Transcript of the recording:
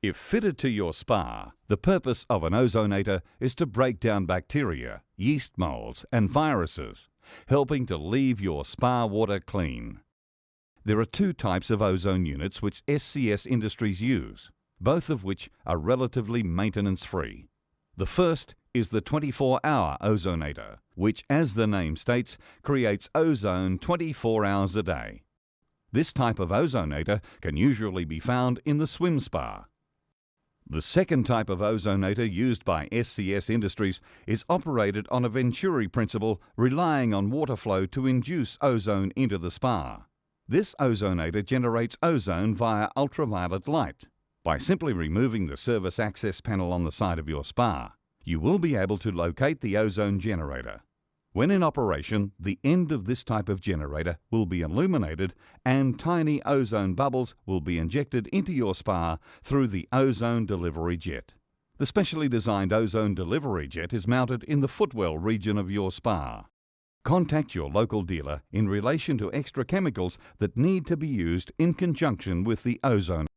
If fitted to your spa, the purpose of an ozonator is to break down bacteria, yeast molds and viruses, helping to leave your spa water clean. There are two types of ozone units which SCS Industries use, both of which are relatively maintenance-free. The first is the 24-hour ozonator, which, as the name states, creates ozone 24 hours a day. This type of ozonator can usually be found in the swim spa. The second type of ozonator used by SCS Industries is operated on a Venturi principle, relying on water flow to induce ozone into the spa. This ozonator generates ozone via ultraviolet light. By simply removing the service access panel on the side of your spa, you will be able to locate the ozone generator. When in operation, the end of this type of generator will be illuminated and tiny ozone bubbles will be injected into your spa through the ozone delivery jet. The specially designed ozone delivery jet is mounted in the footwell region of your spa. Contact your local dealer in relation to extra chemicals that need to be used in conjunction with the ozone.